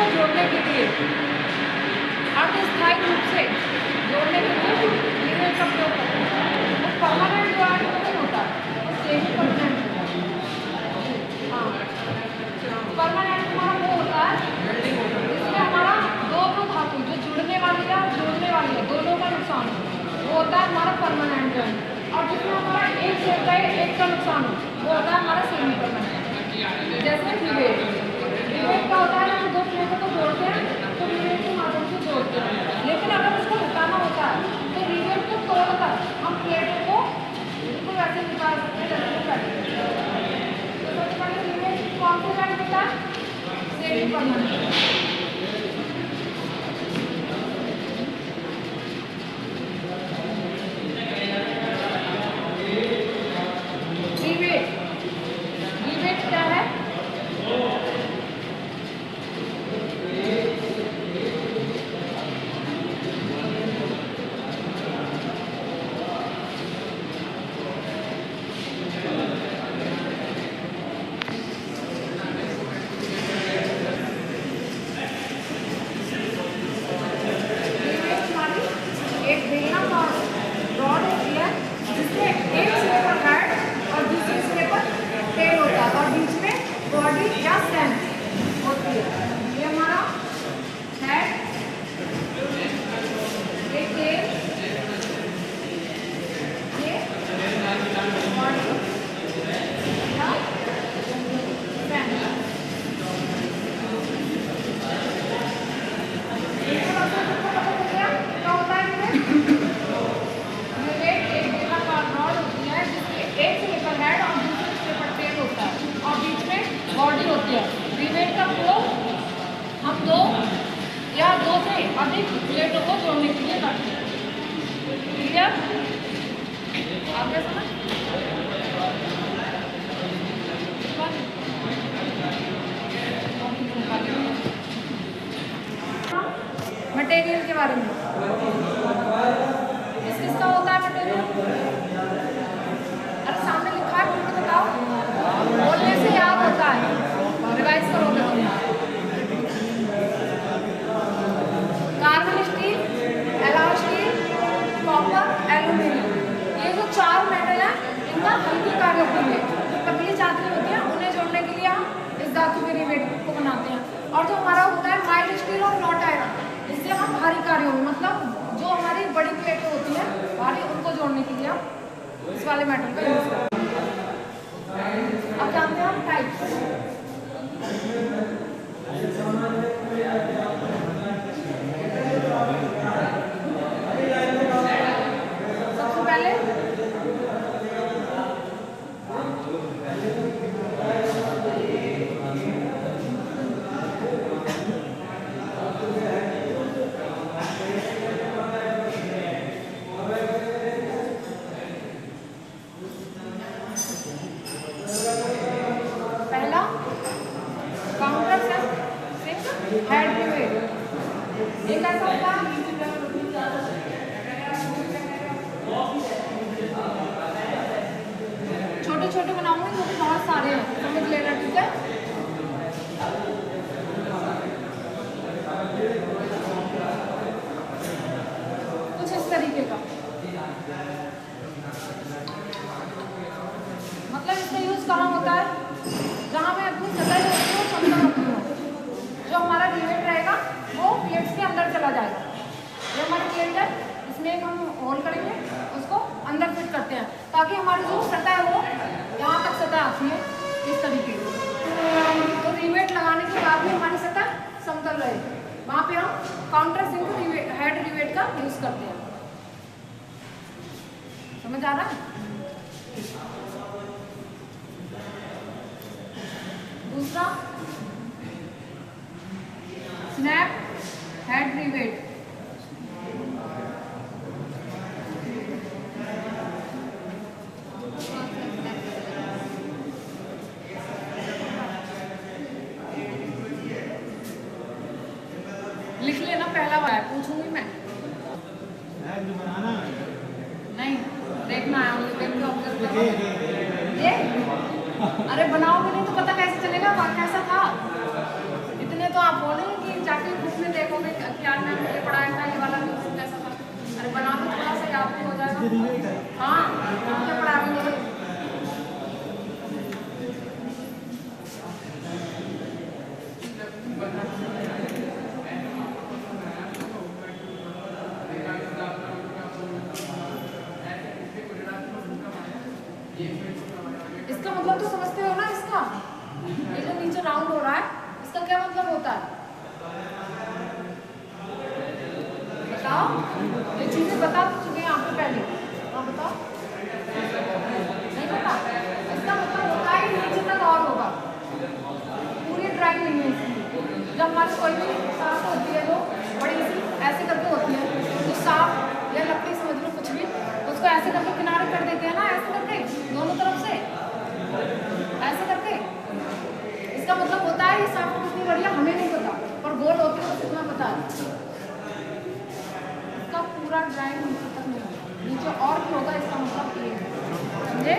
को जोड़ने के लिए, अस्थायी रूप से जोड़ने के लिए लीवेट का प्रयोग करते हैं। वो परमानेंट जो आर्ट नहीं होता, वो सेमी परमानेंट होता है। हाँ, परमानेंट हमारा वो होता है जिसमें हमारा दोनों धातु जो जुड़ने वाली है और जोड़ने वाली है दोनों का नुकसान हो, वो होता है हमारा परमानेंट जॉइंट। और जिसमें हमारा एक से होता है एक का नुकसान हो, वो होता है हमारा सेमी परमानेंट। जैसे लीवेट, लीवेट का होता है जब दो प्लेटों को जोड़ते हैं तो लीवेट के माध्यम से जोड़ते हैं, लेकिन अगर उसको हटाना होता है तो लीवेट को तोड़कर हम प्लेटों को बिल्कुल वैसे निकाल सकते हैं जैसे बैठ। तो सबसे पहले लीवेट कौन सा जॉइंट होता है? Semi permanent. बॉडी होती है। लीवेट का प्रयोग हम दो या दो से अधिक प्लेटों को जोड़ने के लिए करते हैं। क्लियर? आपने समझ? मटेरियल के बारे में किसका होता है मटेरियल? अरे सामने लिखा है, तुमको बताओ, बोलने से याद होता है, रिवाइज करोगे तुम। Carbon steel, alloy steel, copper, aluminium, ये जो चार मेटल हैं इनका हल्की कार्य होती है। पतली चादरें होती हैं उन्हें जोड़ने के लिए हम इस धातु के लीवेट को बनाते हैं। और जो हमारा होता है माइल्ड स्टील और नॉट आयरन, इससे हम भारी कार्यों में, मतलब जो हमारी बड़ी प्लेटें होती हैं भारी, उनको जोड़ने के लिए हम इस वाले मेटल का यूज करते हैं। अब जानते हैं हम टाइप्स। सबसे पहले हेड लीवेट, ये कैसा होता है? छोटे छोटे बनाऊंगी क्योंकि बहुत सारे हैं, समझ लेना, ठीक है? कुछ इस तरीके का, मतलब इसका यूज कहाँ होता है? जहाँ मैं अपनी सतह होती हूँ समतल होती हूँ, जो हमारा लीवेट रहेगा वो प्लेट्स के अंदर चला जाएगा। ये हमारी प्लेट है, इसमें एक हम होल करेंगे, उसको अंदर फिट करते हैं ताकि हमारी जो सतह है वो यहाँ तक सतह आती है इस तरीके से। तो लीवेट लगाने के बाद भी हमारी सतह समतल रहे, वहाँ पे हम काउंटर सिंक हेड लीवेट का यूज करते हैं। समझ आ रहा है? दूसरा स्नैप हेड लीवेट, लिख लेना, पहला बार पूछूंगी मैं, नहीं देखना है, ये अरे बनाओगे नहीं तो पता कैसे चलेगा कैसा था? इतने तो आप बोलेंगे कि हाँ क्या पढ़ा रही है? इसका मतलब तो समझते हो ना इसका? ये जो नीचे राउंड हो रहा है इसका क्या मतलब होता है? बताओ, ये चीजें बता चुके हैं आपको पहले। हाँ बताओ, नहीं पता? इसका मतलब होता है कि नीचे तक और होगा, पूरी ड्राइंग नहीं है इसकी। जब हमारी कोई भी साफ होती है तो बड़ी सी ऐसे करके होती है, तो साफ या लकड़ी समझ लो कुछ भी, उसको ऐसे करके किनारे कर देते हैं ना, ऐसे करके दोनों तरफ से ऐसे करके। इसका मतलब होता है ये साफ कितनी बढ़िया हमें नहीं पता, पर गोल होती है तो कितना पता है। इसका पूरा ड्राइंग नीचे तक नहीं होगा, नीचे और भी होगा, इसका मतलब ये है, समझे?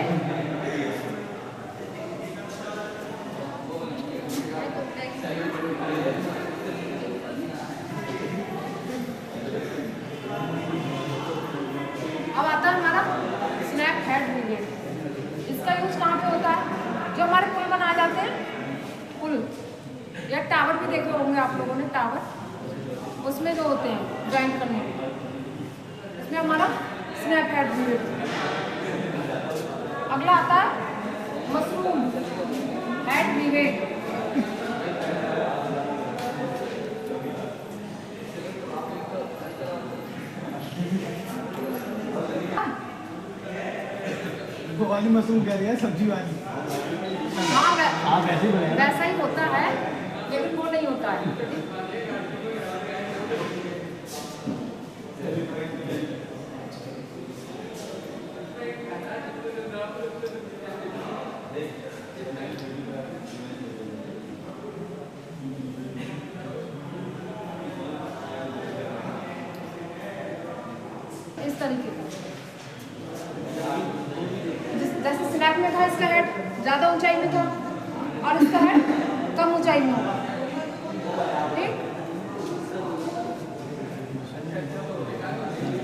अब आता है हमारा स्नैप हेड ब्रिगेड। इसका यूज कहाँ पे होता है? जो हमारे पुल बनाए जाते हैं, पुल या टावर भी देखे होंगे आप लोगों ने, टावर, उसमें जो होते हैं ज्वाइंट करने के, इसमें हमारा स्नैप हेड ब्रिगेड। अगला आता है मशरूम हेड ब्रिगेड। वो वाली मशरूम कह रही है, सब्जी वाली। हाँ वैसे ही वैसा ही होता है, लेकिन वो नहीं होता है। इस तरीके का, जैसे स्नैप में था इसका हेड ज़्यादा ऊंचाई में था और इसका हेड कम ऊंचाई में होगा, ठीक?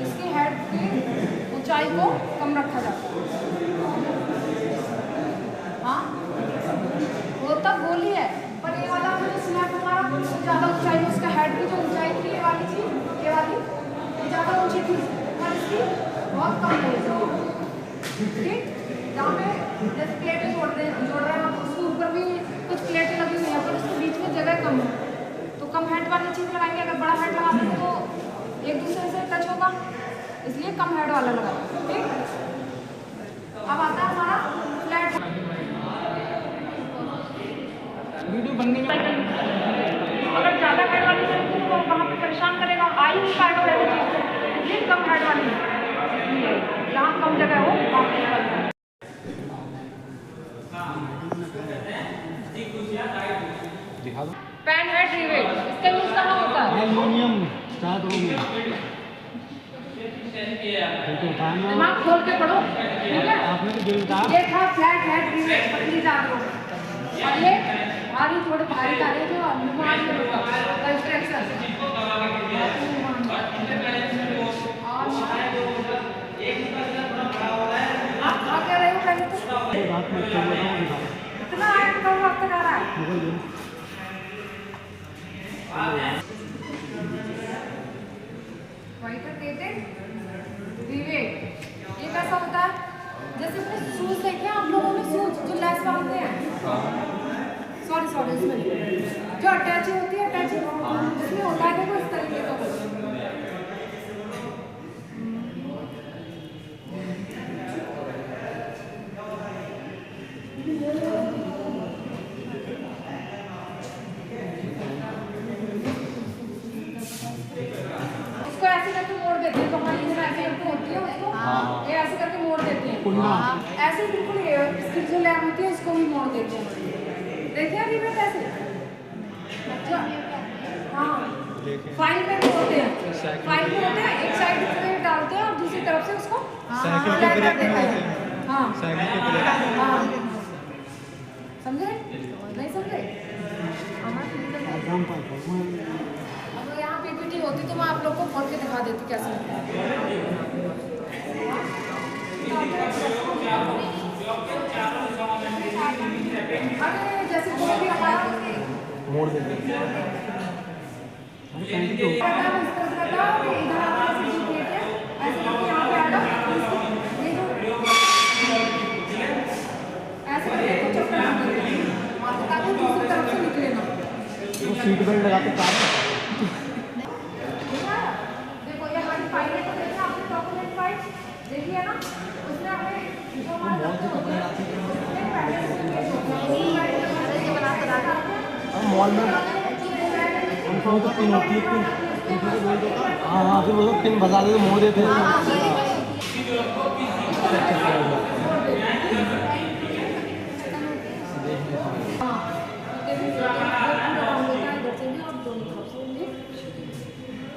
इसके हेड की ऊंचाई को कम रखा जाता है। हाँ वो तब बोली है, पर ये वाला जो स्नैप हमारा ज़्यादा ऊंचाई में, उसका हेड की जो ऊंचाई थी ये वाली थी, ये वाली ज़्यादा ऊंची थी और इसकी बहुत कम है, ठीक? जहाँ पे जैसे प्लेटें जोड़ रहे हैं आप, उसके ऊपर भी कुछ प्लेटें लगी हुई हैं, पर उसके बीच में जगह कम है, तो कम हेड वाली चीज़ लगाएंगे। अगर बड़ा हेड लगा देंगे तो एक दूसरे से टच होगा, इसलिए कम हेड वाला लगाएंगे, ठीक? अब आता है हमारा फ्लैट वीडियो बनने में। अगर ज़्यादा हेड वाली चीज़ तो वहाँ पे परेशान करेगा, आई नहीं पाएगा वैसे चीज़ से, इसलिए कम हेड वाली, जहाँ कम जगह हो वहाँ पे लगाएंगे। दिखा दो। पैन हेड रिवेट, इसका यूज कहाँ होता है? एल्युमिनियम चादरों में। दिमाग खोल के पढ़ो, ठीक है? आपने तो जो बताया ये था फ्लैट हेड रिवेट, पतली चादरों, और ये भारी, थोड़े भारी कार्य जो अनुमान में होगा, कंस्ट्रक्शन। आप खा क्या रहे हो पहले तो? रात में इतना आयरन का वक्त आ रहा है। वाइब्रेटेड रिवेट, ये कैसा होता है? जैसे अपने शूज देखे आप लोगों ने, शूज जो लेस बांधते हैं, सॉरी इसमें जो अटैची होती है, अटैची इसमें होता है, देखो इस तरीके का उसको ऐसे करके मोड़ देते हैं, तो हमारी जो ऐसे करके होती है उसको ये ऐसे करके मोड़ देते हैं, ऐसे बिल्कुल इसकी जो लैब होती है इसको भी मोड़ देते हैं। देखिए रिवेट ऐसे, अच्छा हाँ, फाइल में भी होते हैं, फाइल में होते हैं, एक साइड से डालते हैं और दूसरी तरफ से उसको साइकिल के ब्रेक में होते हैं। हाँ साइकिल के ब्रेक। हाँ, समझे नहीं समझे? अब यहाँ पीपीटी होती तो मैं आप लोग को खोल के दिखा देती कैसे। अरे जैसे कोई भी हमारा मोड़ देते हैं। अरे पैंट तो इधर हमारा ऐसे प्लेट है, ऐसे करके यहाँ पे आना, ये जो ऐसे करके कुछ चक्कर लगा देना, ताकि दूसरी तरफ से निकले ना। वो सीट बेल्ट लगा के कार देखो ये हमारी फाइल है, तो देखिए आपने डॉक्यूमेंट फाइल देखी है ना, उसमें हमें जो हमारे डॉक्यूमेंट होते हैं उसमें पहले से पेज होता है, ये बना कर रखा है। मॉल में हमको तो पिन होती है, पिन हाँ हाँ, फिर वो लोग पिन बजा देते, मोड़ देते हैं।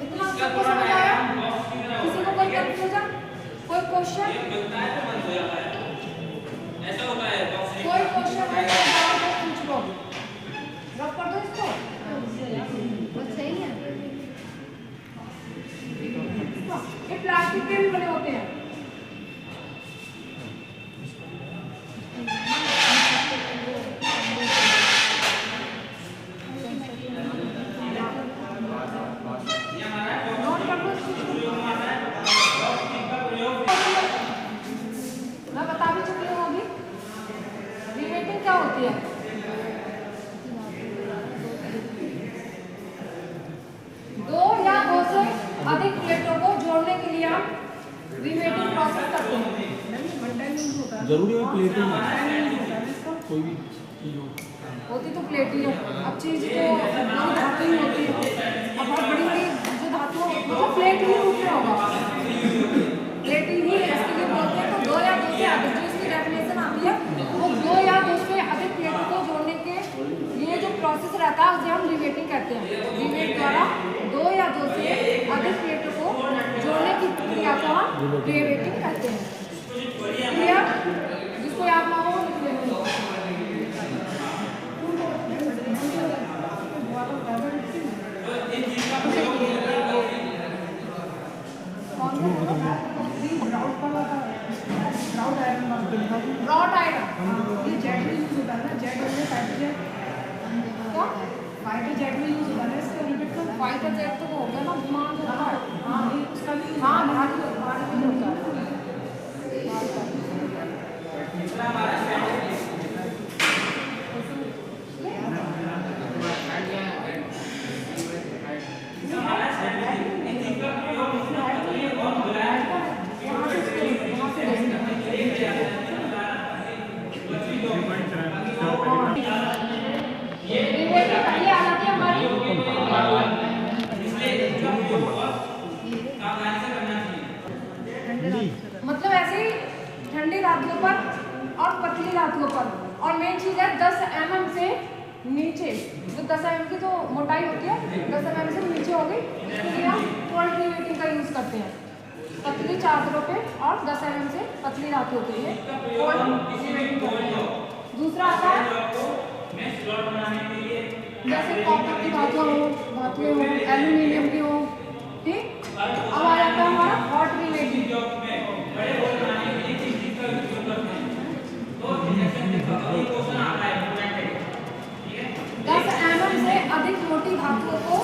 इतना सबको समझ आया? किसी को कोई कंफ्यूजन, कोई क्वेश्चन? कोई क्वेश्चन है तो पूछ लो, रब कर दो इसको। बस सही है। ये प्लास्टिक के भी बने होते हैं। नोट कर दो इसको। मैं बता भी चुकी हूँ अभी। रिवेटिंग क्या होती है? दो या दो से अधिक प्लेटों को जोड़ने के लिए हम रिवेटिंग प्रोसेस करते हैं। जरूरी है प्लेट कोई भी चीज हो, होती तो प्लेट ही है। अब चीज तो बड़ी धातु ही होती है। अब बहुत बड़ी बड़ी जो धातु मतलब प्लेट ही रूप में होगा, प्लेट ही इसके लिए बोलते हैं। तो दो या दो से अधिक, जो इसकी डेफिनेशन आती है वो दो या दो से अधिक प्लेटों को जोड़ने के लिए जो प्रोसेस रहता है उसे हम रिवेटिंग कहते हैं। रिवेट द्वारा दो या दो से अधिक प्लेटों को जोड़ने की क्रिया को हम रिवेटिंग कहते हैं। क्लियर? जिसको याद ना हो लिख लेंगे। रॉड आयरन ये जेट में यूज होता है ना, जेट में फाइटर जेट, क्या फाइटर जेट में यूज होता है इसका रिपीट कर। फाइटर जेट तो हो गया ना, विमान जो होता है, हाँ उसका भी, हाँ भारत में होता है। मतलब ऐसे ही ठंडी धातुओं पर और पतली धातुओं पर। और मेन चीज है 10 mm से नीचे, जो 10 mm की जो मोटाई होती है 10 mm से नीचे हो गई, इसके लिए हम कोल्ड रिवेटिंग का यूज करते हैं। पतली चादरों पे और 10 mm से पतली धातुओं के लिए कोल्ड रिवेटिंग करते हैं। दूसरा आता है जैसे कॉपर की धातुएं हो, एल्यूमिनियम की हो, ठीक। अब आ जाता है हमारा हॉट रिवेटिंग। 10 mm से अधिक मोटी धातुओं को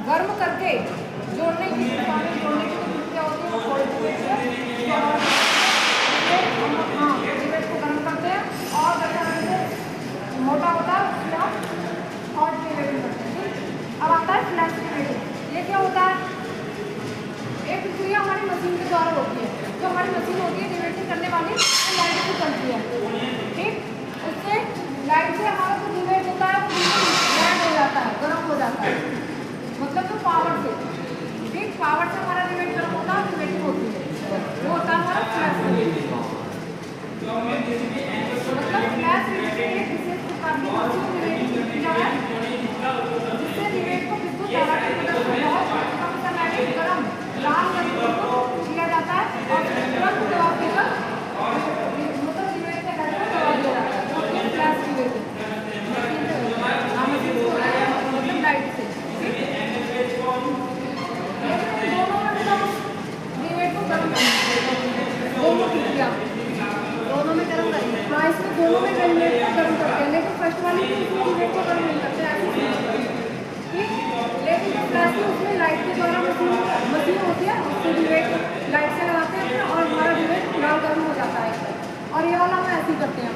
गर्म करके जोड़ने की प्रक्रिया होती है वो कोल्ड रिवेट है। हाँ, रिवेट को गर्म करते हैं और 10 mm से मोटा होता है उसमें हम हॉट रिवेटिंग करते हैं, ठीक। अब आता है फ्लैश रिवेटिंग। ये क्या होता है? एक प्रक्रिया हमारी मशीन के द्वारा होती है। जो हमारी मशीन होती है रिवेटिंग करने वाली, वो लाइट से चलती है, ठीक। उससे लाइट से हमारा जो रिवेट होता है वो लैंड हो जाता है, गर्म हो जाता है, मतलब जो पावर से, ठीक। पावर से हमारा रिवेट गर्म होता है, रिवेटिंग होती है, वो होता है हमारा फ्लैश रिवेटिंग। मतलब फ्लैश रिवेटिंग एक विशेष प्रकार की मशीन रिवेटिंग प्रक्रिया है जिससे रिवेट को विद्युत धारा की मदद से बहुत कम समय में गर्म लाल रंग को किया जाता है और तुरंत दबाव देकर मतलब रिवेट के घर को दबा दिया जाता है, जो कि फ्लैश रिवेटिंग मतलब लाइट से, ठीक। लेकिन दोनों में रिवेट को गर्म करना द्वारा मशीन होती है, उससे ड्यूरेट लाइट से लगाते हैं और हमारा ड्यूरेट लाल गर्म हो जाता है। और ये वाला हम ऐसे ही करते हैं।